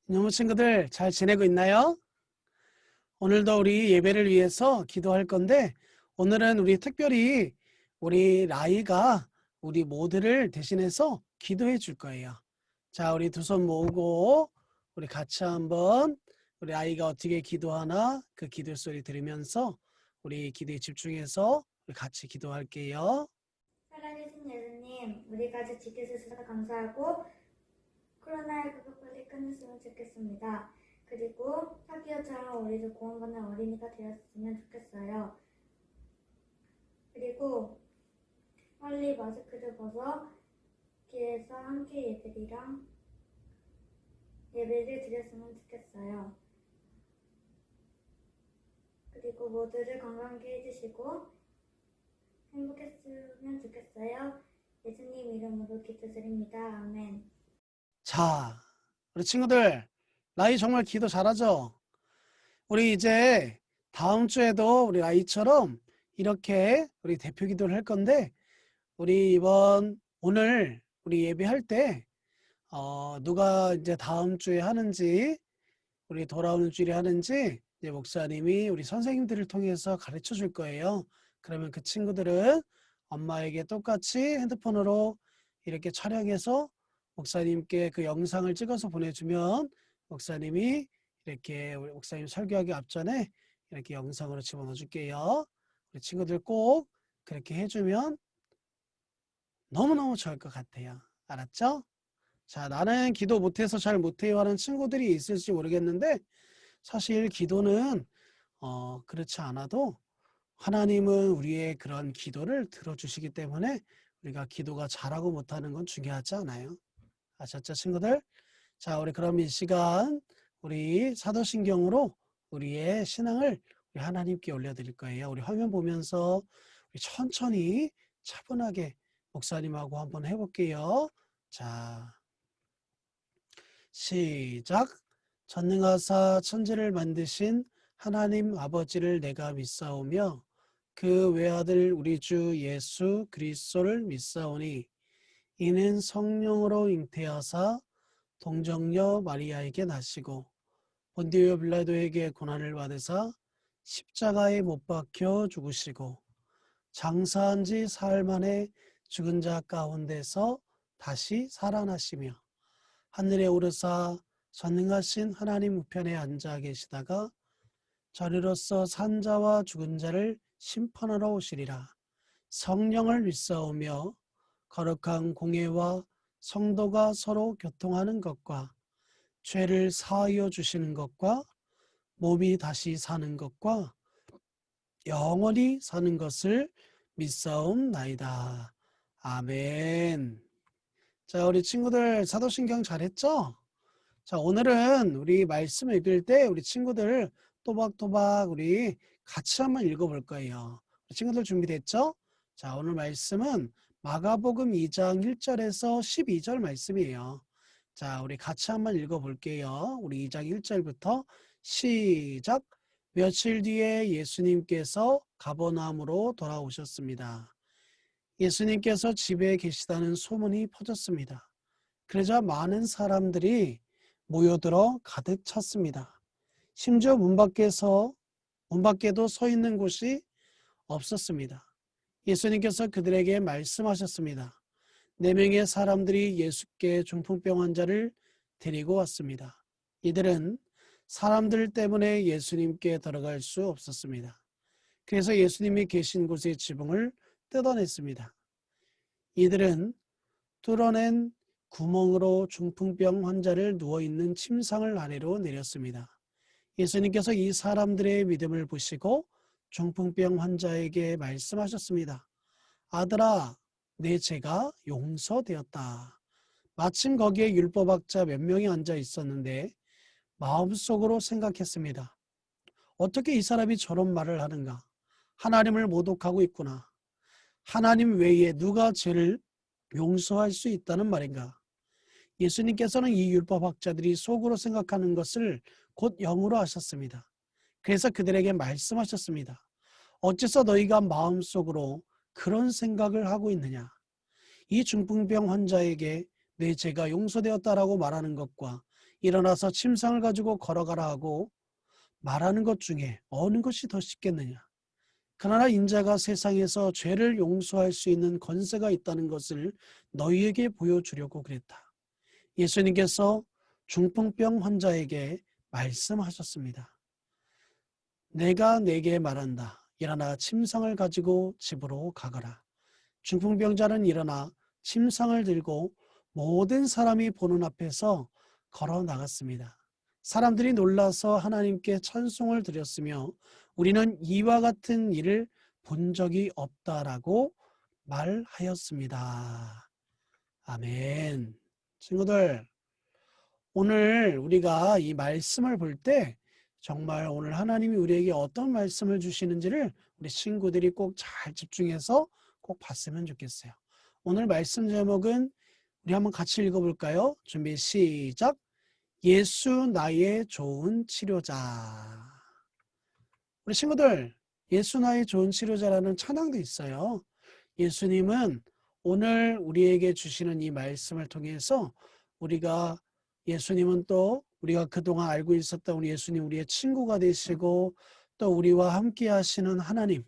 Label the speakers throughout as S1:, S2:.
S1: 이놈의 친구들 잘 지내고 있나요? 오늘도 우리 예배를 위해서 기도할 건데 오늘은 우리 특별히 우리 라이가 우리 모두를 대신해서 기도해 줄 거예요. 자, 우리 두 손 모으고 우리 같이 한번 우리 아이가 어떻게 기도하나 그 기도 소리 들으면서 우리 기도에 집중해서 우리 같이 기도할게요.
S2: 살아계신 예수님, 우리까지 지켜주셔서 감사하고 코로나19가 빨리 끝났으면 좋겠습니다. 그리고 사기어처럼 우리도 구원받는 어린이가 되었으면 좋겠어요. 그리고 빨리 마스크를 벗어 길에서 함께 예배를 드렸으면 좋겠어요. 그리고 모두를 건강하게 해주시고 행복했으면 좋겠어요. 예수님 이름으로 기도드립니다. 아멘.
S1: 자, 우리 친구들 라이 정말 기도 잘하죠? 우리 이제 다음 주에도 우리 라이처럼 이렇게 우리 대표 기도를 할 건데 우리 오늘 우리 예배할 때 누가 이제 다음 주에 하는지 우리 돌아오는 주일에 하는지 이제 목사님이 우리 선생님들을 통해서 가르쳐 줄 거예요. 그러면 그 친구들은 엄마에게 똑같이 핸드폰으로 이렇게 촬영해서 목사님께 그 영상을 찍어서 보내주면 목사님이 이렇게 우리 목사님 설교하기 앞전에 이렇게 영상으로 집어넣어 줄게요. 우리 친구들 꼭 그렇게 해주면 너무너무 좋을 것 같아요. 알았죠? 자, 나는 기도 못해서 잘 못해요 하는 친구들이 있을지 모르겠는데 사실 기도는 그렇지 않아도 하나님은 우리의 그런 기도를 들어주시기 때문에 우리가 기도가 잘하고 못하는 건 중요하지 않아요. 아셨죠, 친구들? 자, 우리 그럼 이 시간 우리 사도신경으로 우리의 신앙을 우리 하나님께 올려드릴 거예요. 우리 화면 보면서 우리 천천히 차분하게 목사님하고 한번 해볼게요. 자, 시작. 전능하사 천지를 만드신 하나님 아버지를 내가 믿사오며 그 외아들 우리 주 예수 그리스도를 믿사오니 이는 성령으로 잉태하사 동정녀 마리아에게 나시고 본디오 빌라도에게 고난을 받으사 십자가에 못 박혀 죽으시고 장사한 지 사흘 만에 죽은 자 가운데서 다시 살아나시며 하늘에 오르사 전능하신 하나님 우편에 앉아 계시다가 저리로서 산자와 죽은 자를 심판하러 오시리라. 성령을 믿사오며 거룩한 공예와 성도가 서로 교통하는 것과 죄를 사하여 주시는 것과 몸이 다시 사는 것과 영원히 사는 것을 믿사옵나이다. 아멘. 자, 우리 친구들 사도신경 잘했죠? 자, 오늘은 우리 말씀 읽을 때 우리 친구들 또박또박 우리 같이 한번 읽어볼 거예요. 우리 친구들 준비됐죠? 자, 오늘 말씀은 마가복음 2장 1절에서 12절 말씀이에요. 자, 우리 같이 한번 읽어볼게요. 우리 2장 1절부터 시작. 며칠 뒤에 예수님께서 가버나움으로 돌아오셨습니다. 예수님께서 집에 계시다는 소문이 퍼졌습니다. 그러자 많은 사람들이 모여들어 가득 찼습니다. 심지어 문 밖에도 서 있는 곳이 없었습니다. 예수님께서 그들에게 말씀하셨습니다. 4명의 사람들이 예수께 중풍병 환자를 데리고 왔습니다. 이들은 사람들 때문에 예수님께 들어갈 수 없었습니다. 그래서 예수님이 계신 곳의 지붕을 뜯어냈습니다. 이들은 뚫어낸 구멍으로 중풍병 환자를 누워있는 침상을 아래로 내렸습니다. 예수님께서 이 사람들의 믿음을 보시고 중풍병 환자에게 말씀하셨습니다. 아들아, 내 죄가 용서되었다. 마침 거기에 율법학자 몇 명이 앉아 있었는데 마음속으로 생각했습니다. 어떻게 이 사람이 저런 말을 하는가? 하나님을 모독하고 있구나. 하나님 외에 누가 죄를 용서할 수 있다는 말인가? 예수님께서는 이 율법학자들이 속으로 생각하는 것을 곧 영으로 하셨습니다. 그래서 그들에게 말씀하셨습니다. 어째서 너희가 마음속으로 그런 생각을 하고 있느냐? 이 중풍병 환자에게 내 죄가 용서되었다라고 말하는 것과 일어나서 침상을 가지고 걸어가라 하고 말하는 것 중에 어느 것이 더 쉽겠느냐. 그러나 인자가 세상에서 죄를 용서할 수 있는 권세가 있다는 것을 너희에게 보여주려고 그랬다. 예수님께서 중풍병 환자에게 말씀하셨습니다. 내가 네게 말한다. 일어나 침상을 가지고 집으로 가거라. 중풍병자는 일어나 침상을 들고 모든 사람이 보는 앞에서 걸어 나갔습니다. 사람들이 놀라서 하나님께 찬송을 드렸으며 우리는 이와 같은 일을 본 적이 없다라고 말하였습니다. 아멘. 친구들, 오늘 우리가 이 말씀을 볼 때 정말 오늘 하나님이 우리에게 어떤 말씀을 주시는지를 우리 친구들이 꼭 잘 집중해서 꼭 봤으면 좋겠어요. 오늘 말씀 제목은 우리 한번 같이 읽어볼까요? 준비 시작. 예수 나의 좋은 치료자. 우리 친구들, 예수 나의 좋은 치료자라는 찬양도 있어요. 예수님은 오늘 우리에게 주시는 이 말씀을 통해서 예수님은 또 우리가 그동안 알고 있었던 우리 예수님, 우리의 친구가 되시고 또 우리와 함께 하시는 하나님,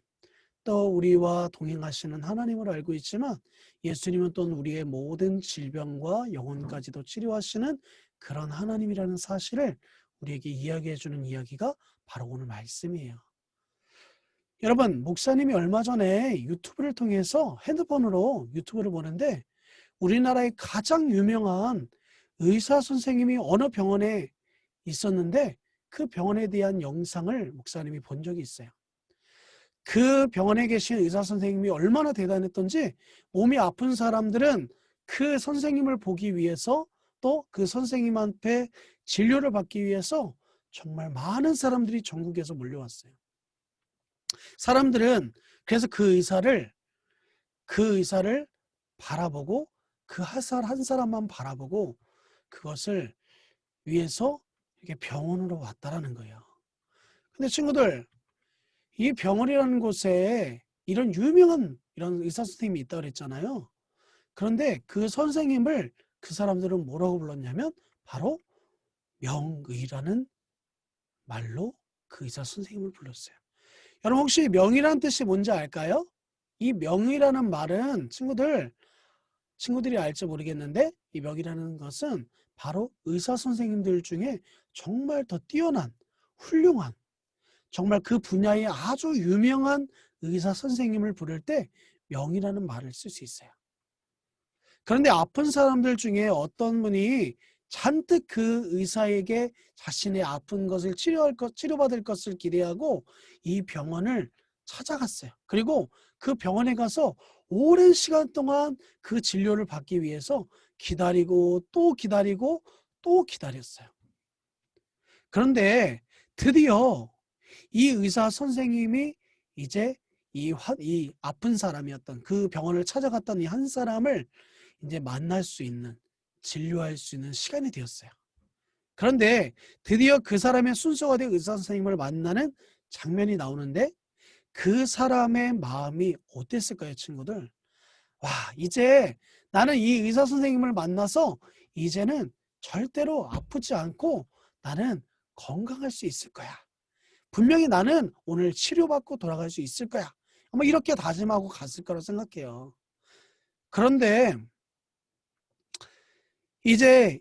S1: 또 우리와 동행하시는 하나님을 알고 있지만 예수님은 또 우리의 모든 질병과 영혼까지도 치료하시는 그런 하나님이라는 사실을 우리에게 이야기해 주는 이야기가 바로 오늘 말씀이에요. 여러분, 목사님이 얼마 전에 유튜브를 통해서 핸드폰으로 유튜브를 보는데 우리나라의 가장 유명한 의사 선생님이 어느 병원에 있었는데 그 병원에 대한 영상을 목사님이 본 적이 있어요. 그 병원에 계신 의사 선생님이 얼마나 대단했던지 몸이 아픈 사람들은 그 선생님을 보기 위해서 또 그 선생님한테 진료를 받기 위해서 정말 많은 사람들이 전국에서 몰려왔어요. 사람들은 그래서 그 의사를 바라보고 그 한 사람만 바라보고 그것을 위해서 이렇게 병원으로 왔다라는 거예요. 근데 친구들, 이 병원이라는 곳에 이런 유명한 이런 의사 선생님이 있다고 그랬잖아요. 그런데 그 선생님을 그 사람들은 뭐라고 불렀냐면 바로 명의라는 말로 그 의사 선생님을 불렀어요. 여러분 혹시 명의라는 뜻이 뭔지 알까요? 이 명의라는 말은 친구들이 알지 모르겠는데 이 명의라는 것은 바로 의사 선생님들 중에 정말 더 뛰어난 훌륭한 정말 그 분야에 아주 유명한 의사 선생님을 부를 때 명의라는 말을 쓸 수 있어요. 그런데 아픈 사람들 중에 어떤 분이 잔뜩 그 의사에게 자신의 아픈 것을 치료받을 것을 기대하고 이 병원을 찾아갔어요. 그리고 그 병원에 가서 오랜 시간 동안 그 진료를 받기 위해서 기다리고 또 기다리고 또 기다렸어요. 그런데 드디어 이 의사 선생님이 이제 이 아픈 사람이었던 그 병원을 찾아갔던 이 한 사람을 이제 만날 수 있는, 진료할 수 있는 시간이 되었어요. 그런데 드디어 그 사람의 순서가 된 의사 선생님을 만나는 장면이 나오는데 그 사람의 마음이 어땠을까요, 친구들? 와, 이제 나는 이 의사 선생님을 만나서 이제는 절대로 아프지 않고 나는 건강할 수 있을 거야. 분명히 나는 오늘 치료받고 돌아갈 수 있을 거야. 아마 이렇게 다짐하고 갔을 거라고 생각해요. 그런데 이제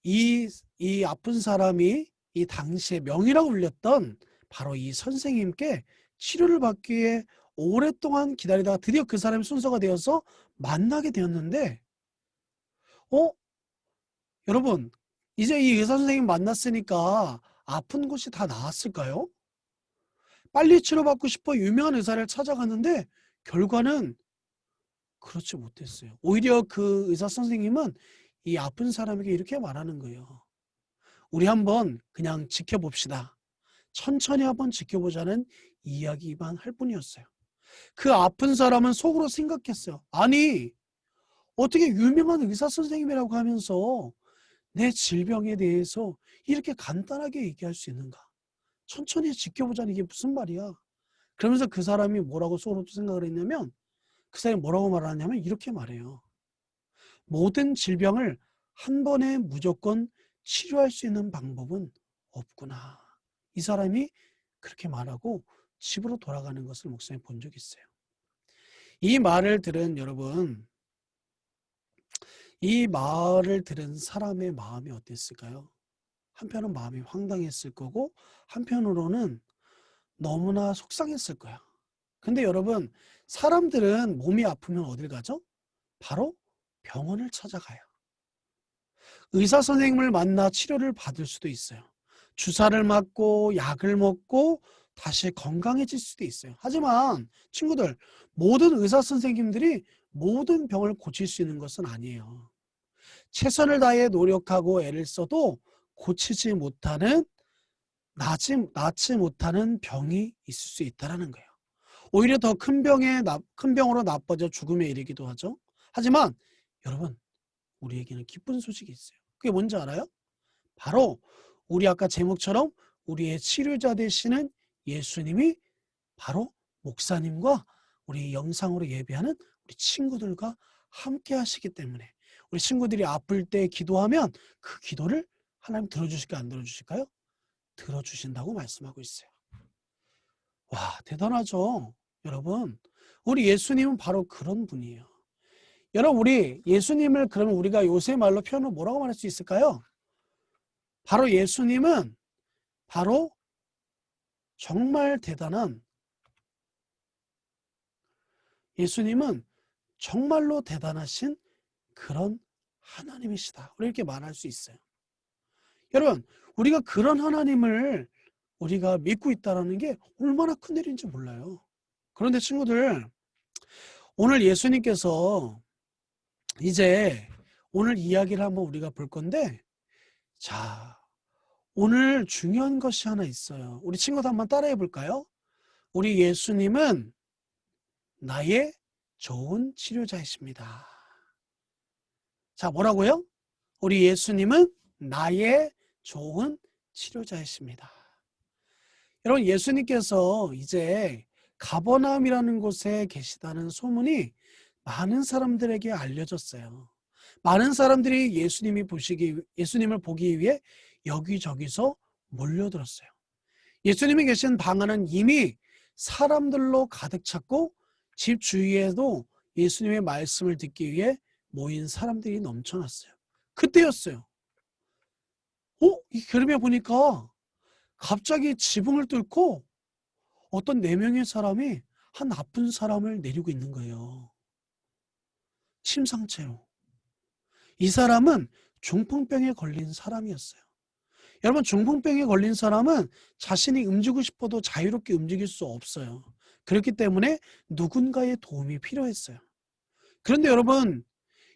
S1: 이 아픈 사람이 이 당시에 명의라고 불렸던 바로 이 선생님께 치료를 받기 위해 오랫동안 기다리다가 드디어 그 사람이 순서가 되어서 만나게 되었는데 여러분 이제 이 의사 선생님 만났으니까 아픈 곳이 다 나았을까요? 빨리 치료받고 싶어 유명한 의사를 찾아갔는데 결과는 그렇지 못했어요. 오히려 그 의사 선생님은 이 아픈 사람에게 이렇게 말하는 거예요. 우리 한번 그냥 지켜봅시다. 천천히 한번 지켜보자는 이야기만 할 뿐이었어요. 그 아픈 사람은 속으로 생각했어요. 아니, 어떻게 유명한 의사 선생님이라고 하면서 내 질병에 대해서 이렇게 간단하게 얘기할 수 있는가? 천천히 지켜보자는 이게 무슨 말이야? 그러면서 그 사람이 뭐라고 속으로 생각을 했냐면 그 사람이 뭐라고 말하냐면 이렇게 말해요. 모든 질병을 한 번에 무조건 치료할 수 있는 방법은 없구나. 이 사람이 그렇게 말하고 집으로 돌아가는 것을 목사님 본 적이 있어요. 이 말을 들은 여러분, 이 말을 들은 사람의 마음이 어땠을까요? 한편은 마음이 황당했을 거고 한편으로는 너무나 속상했을 거야. 근데 여러분, 사람들은 몸이 아프면 어딜 가죠? 바로 병원을 찾아가요. 의사 선생님을 만나 치료를 받을 수도 있어요. 주사를 맞고 약을 먹고 다시 건강해질 수도 있어요. 하지만 친구들, 모든 의사 선생님들이 모든 병을 고칠 수 있는 것은 아니에요. 최선을 다해 노력하고 애를 써도 고치지 못하는, 낫지 못하는 병이 있을 수 있다는 거예요. 오히려 더 큰 병으로 나빠져 죽음에 이르기도 하죠. 하지만 여러분, 우리에게는 기쁜 소식이 있어요. 그게 뭔지 알아요? 바로 우리 아까 제목처럼 우리의 치료자 되시는 예수님이 바로 목사님과 우리 영상으로 예배하는 우리 친구들과 함께 하시기 때문에 우리 친구들이 아플 때 기도하면 그 기도를 하나님 들어주실까요? 안 들어주실까요? 들어주신다고 말씀하고 있어요. 와, 대단하죠? 여러분, 우리 예수님은 바로 그런 분이에요. 여러분, 우리 예수님을 그러면 우리가 요새 말로 표현을 뭐라고 말할 수 있을까요? 바로 예수님은 바로 정말 대단한, 예수님은 정말로 대단하신 그런 하나님이시다. 이렇게 말할 수 있어요. 여러분, 우리가 그런 하나님을 우리가 믿고 있다는 게 얼마나 큰 일인지 몰라요. 그런데 친구들, 오늘 예수님께서 이제 오늘 이야기를 한번 우리가 볼 건데, 자, 오늘 중요한 것이 하나 있어요. 우리 친구들 한번 따라해 볼까요? 우리 예수님은 나의 좋은 치료자이십니다. 자, 뭐라고요? 우리 예수님은 나의 좋은 치료자이십니다. 여러분, 예수님께서 이제 가버나움이라는 곳에 계시다는 소문이 많은 사람들에게 알려졌어요. 많은 사람들이 예수님을 보기 위해 여기저기서 몰려들었어요. 예수님이 계신 방 안은 이미 사람들로 가득 찼고 집 주위에도 예수님의 말씀을 듣기 위해 모인 사람들이 넘쳐났어요. 그때였어요. 이 그림에 보니까 갑자기 지붕을 뚫고 어떤 4명의 사람이 한 아픈 사람을 내리고 있는 거예요. 침상체로. 이 사람은 중풍병에 걸린 사람이었어요. 여러분, 중풍병에 걸린 사람은 자신이 움직이고 싶어도 자유롭게 움직일 수 없어요. 그렇기 때문에 누군가의 도움이 필요했어요. 그런데 여러분,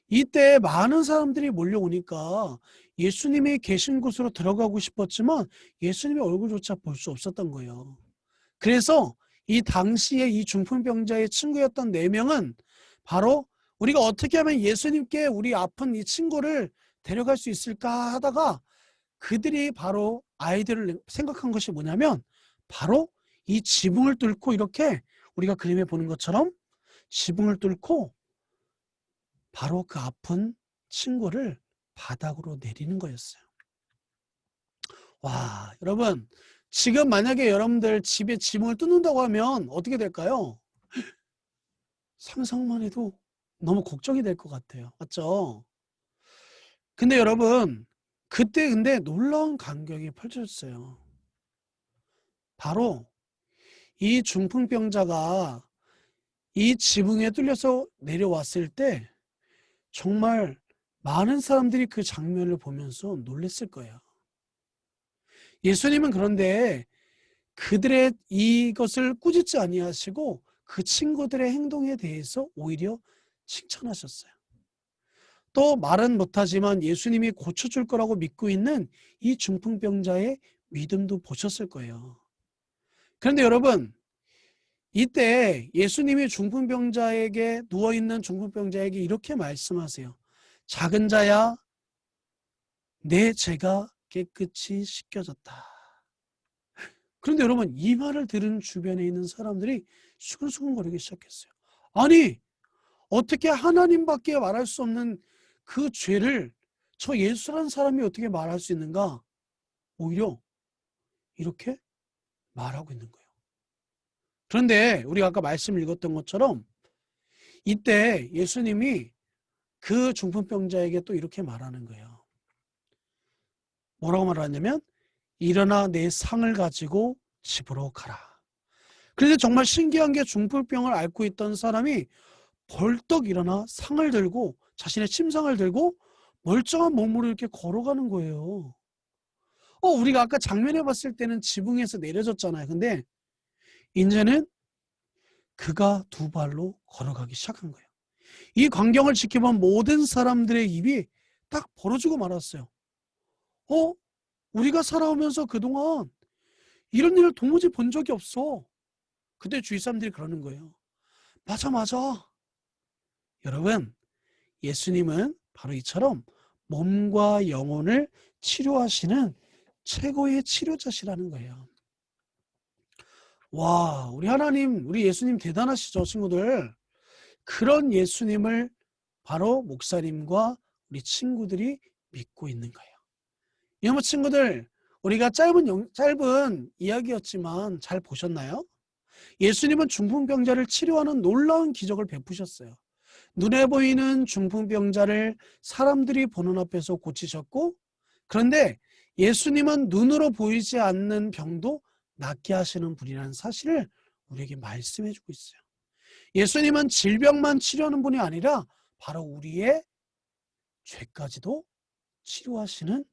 S1: 이때 많은 사람들이 몰려오니까 예수님이 계신 곳으로 들어가고 싶었지만 예수님의 얼굴조차 볼 수 없었던 거예요. 그래서 이 당시에 이 중풍병자의 친구였던 4명은 바로 우리가 어떻게 하면 예수님께 우리 아픈 이 친구를 데려갈 수 있을까 하다가 그들이 바로 아이디어를 생각한 것이 뭐냐면 바로 이 지붕을 뚫고 이렇게 우리가 그림에 보는 것처럼 지붕을 뚫고 바로 그 아픈 친구를 바닥으로 내리는 거였어요. 와, 여러분, 지금 만약에 여러분들 집에 지붕을 뚫는다고 하면 어떻게 될까요? 상상만 해도 너무 걱정이 될 것 같아요. 맞죠? 근데 여러분, 그때 근데 놀라운 광경이 펼쳐졌어요. 바로 이 중풍병자가 이 지붕에 뚫려서 내려왔을 때 정말 많은 사람들이 그 장면을 보면서 놀랐을 거예요. 예수님은 그런데 그들의 이것을 꾸짖지 아니하시고 그 친구들의 행동에 대해서 오히려 칭찬하셨어요. 또 말은 못하지만 예수님이 고쳐줄 거라고 믿고 있는 이 중풍병자의 믿음도 보셨을 거예요. 그런데 여러분, 이때 예수님이 누워있는 중풍병자에게 이렇게 말씀하세요. 작은 자야, 내 죄가 깨끗이 씻겨졌다. 그런데 여러분, 이 말을 들은 주변에 있는 사람들이 수근수근거리기 시작했어요. 아니, 어떻게 하나님밖에 말할 수 없는 그 죄를 저 예수라는 사람이 어떻게 말할 수 있는가? 오히려 이렇게 말하고 있는 거예요. 그런데 우리가 아까 말씀 읽었던 것처럼 이때 예수님이 그 중풍병자에게 또 이렇게 말하는 거예요. 뭐라고 말하냐면 일어나 내 상을 가지고 집으로 가라. 그런데 정말 신기한 게 중풍병을 앓고 있던 사람이 벌떡 일어나 상을 들고 자신의 침상을 들고 멀쩡한 몸으로 이렇게 걸어가는 거예요. 우리가 아까 장면에 봤을 때는 지붕에서 내려졌잖아요. 근데 이제는 그가 두 발로 걸어가기 시작한 거예요. 이 광경을 지켜본 모든 사람들의 입이 딱 벌어지고 말았어요. 우리가 살아오면서 그동안 이런 일을 도무지 본 적이 없어. 그때 주위 사람들이 그러는 거예요. 맞아, 맞아. 여러분, 예수님은 바로 이처럼 몸과 영혼을 치료하시는 최고의 치료자시라는 거예요. 와, 우리 하나님, 우리 예수님 대단하시죠, 친구들. 그런 예수님을 바로 목사님과 우리 친구들이 믿고 있는 거예요. 여러분 친구들, 우리가 짧은 이야기였지만 잘 보셨나요? 예수님은 중풍병자를 치료하는 놀라운 기적을 베푸셨어요. 눈에 보이는 중풍병자를 사람들이 보는 앞에서 고치셨고, 그런데 예수님은 눈으로 보이지 않는 병도 낫게 하시는 분이라는 사실을 우리에게 말씀해 주고 있어요. 예수님은 질병만 치료하는 분이 아니라 바로 우리의 죄까지도 치료하시는,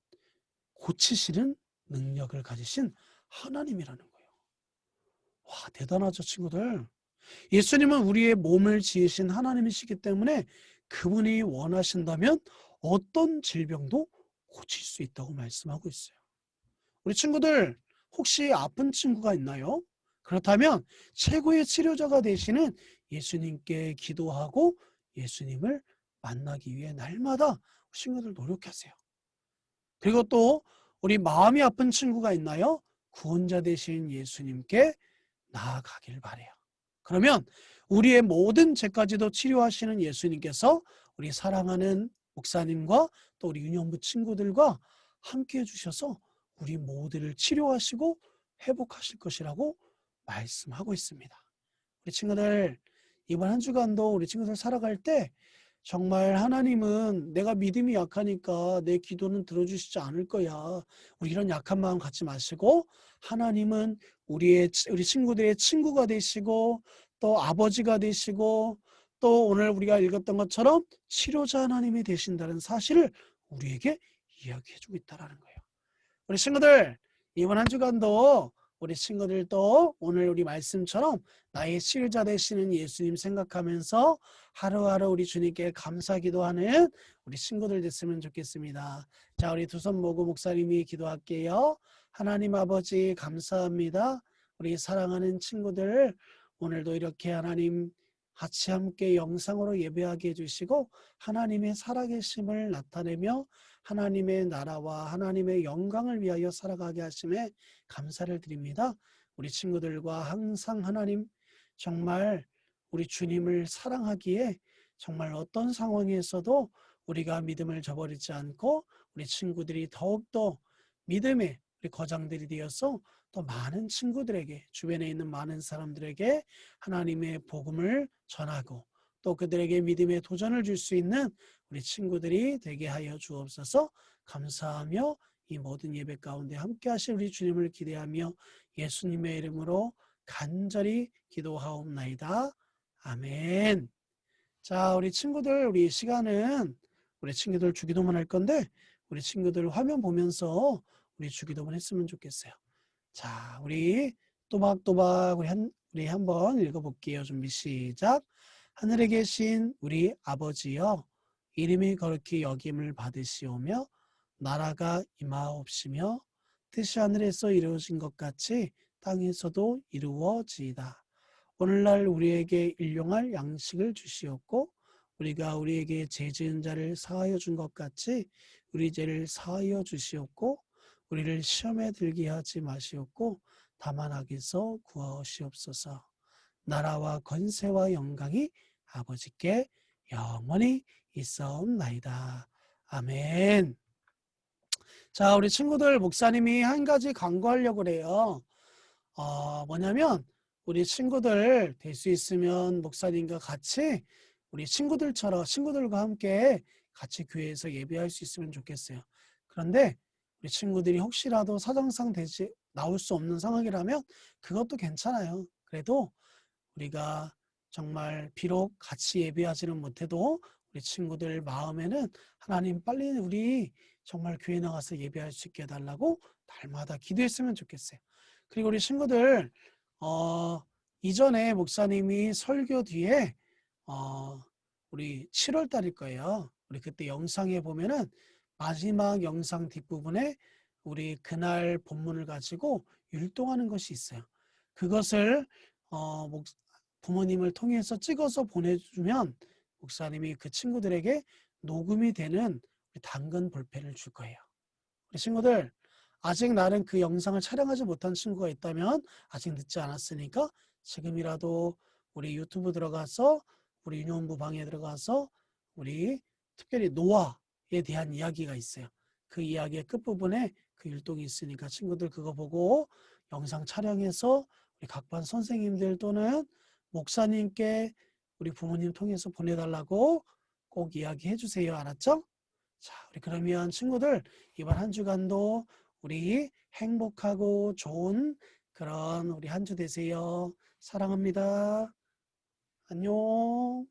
S1: 고치시는 능력을 가지신 하나님이라는 거예요. 와, 대단하죠, 친구들. 예수님은 우리의 몸을 지으신 하나님이시기 때문에 그분이 원하신다면 어떤 질병도 고칠 수 있다고 말씀하고 있어요. 우리 친구들, 혹시 아픈 친구가 있나요? 그렇다면 최고의 치료자가 되시는 예수님께 기도하고 예수님을 만나기 위해 날마다 친구들 노력하세요. 그리고 또 우리 마음이 아픈 친구가 있나요? 구원자 되신 예수님께 나아가길 바래요. 그러면 우리의 모든 죄까지도 치료하시는 예수님께서 우리 사랑하는 목사님과 또 우리 유년부 친구들과 함께 해주셔서 우리 모두를 치료하시고 회복하실 것이라고 말씀하고 있습니다. 우리 친구들, 이번 한 주간도 우리 친구들 살아갈 때 정말 하나님은 내가 믿음이 약하니까 내 기도는 들어주시지 않을 거야. 우리 이런 약한 마음 갖지 마시고 하나님은 우리 친구들의 친구가 되시고 또 아버지가 되시고 또 오늘 우리가 읽었던 것처럼 치료자 하나님이 되신다는 사실을 우리에게 이야기해 주고 있다는 거예요. 우리 친구들, 이번 한 주간도 우리 친구들도 오늘 우리 말씀처럼 나의 치료자 되시는 예수님 생각하면서 하루하루 우리 주님께 감사 기도하는 우리 친구들 됐으면 좋겠습니다. 자, 우리 두 손 모고 목사님이 기도할게요. 하나님 아버지 감사합니다. 우리 사랑하는 친구들, 오늘도 이렇게 하나님 같이 함께 영상으로 예배하게 해주시고 하나님의 살아계심을 나타내며 하나님의 나라와 하나님의 영광을 위하여 살아가게 하심에 감사를 드립니다. 우리 친구들과 항상 하나님 정말 우리 주님을 사랑하기에 정말 어떤 상황에서도 우리가 믿음을 저버리지 않고 우리 친구들이 더욱더 믿음의 우리 거장들이 되어서 또 많은 친구들에게 주변에 있는 많은 사람들에게 하나님의 복음을 전하고 또 그들에게 믿음의 도전을 줄 수 있는 우리 친구들이 되게 하여 주옵소서. 감사하며 이 모든 예배 가운데 함께 하실 우리 주님을 기대하며 예수님의 이름으로 간절히 기도하옵나이다. 아멘. 자, 우리 친구들, 우리 시간은 우리 친구들 주기도문 할 건데 우리 친구들 화면 보면서 우리 주기도문 했으면 좋겠어요. 자, 우리 또박또박 우리 한번 읽어볼게요. 준비 시작. 하늘에 계신 우리 아버지여, 이름이 거룩히 여김을 받으시오며 나라가 임하옵시며 뜻이 하늘에서 이루어진 것 같이 땅에서도 이루어지이다. 오늘날 우리에게 일용할 양식을 주시옵고 우리가 우리에게 죄 지은 자를 사하여 준 것 같이 우리 죄를 사하여 주시옵고 우리를 시험에 들게 하지 마시옵고 다만 악에서 구하시옵소서. 나라와 권세와 영광이 아버지께 영원히 있사옵나이다. 아멘. 자, 우리 친구들 목사님이 한 가지 강구하려고 그래요. 뭐냐면 우리 친구들 될 수 있으면 목사님과 같이 우리 친구들과 함께 같이 교회에서 예배할 수 있으면 좋겠어요. 그런데 우리 친구들이 혹시라도 사정상 나올 수 없는 상황이라면 그것도 괜찮아요. 그래도 우리가 정말 비록 같이 예배하지는 못해도 우리 친구들 마음에는 하나님 빨리 우리 정말 교회 나가서 예배할 수 있게 해달라고 날마다 기도했으면 좋겠어요. 그리고 우리 친구들 이전에 목사님이 설교 뒤에 우리 7월 달일 거예요. 우리 그때 영상에 보면은 마지막 영상 뒷부분에 우리 그날 본문을 가지고 율동하는 것이 있어요. 그것을 부모님을 통해서 찍어서 보내주면 목사님이 그 친구들에게 녹음이 되는 당근 볼펜을 줄 거예요. 우리 친구들 아직 나는 그 영상을 촬영하지 못한 친구가 있다면 아직 늦지 않았으니까 지금이라도 우리 유튜브 들어가서 우리 유년부 방에 들어가서 우리 특별히 노아에 대한 이야기가 있어요. 그 이야기의 끝부분에 그 율동이 있으니까 친구들 그거 보고 영상 촬영해서 우리 각반 선생님들 또는 목사님께 우리 부모님 통해서 보내달라고 꼭 이야기해 주세요. 알았죠? 자, 우리 그러면 친구들 이번 한 주간도 우리 행복하고 좋은 그런 우리 한 주 되세요. 사랑합니다. 안녕.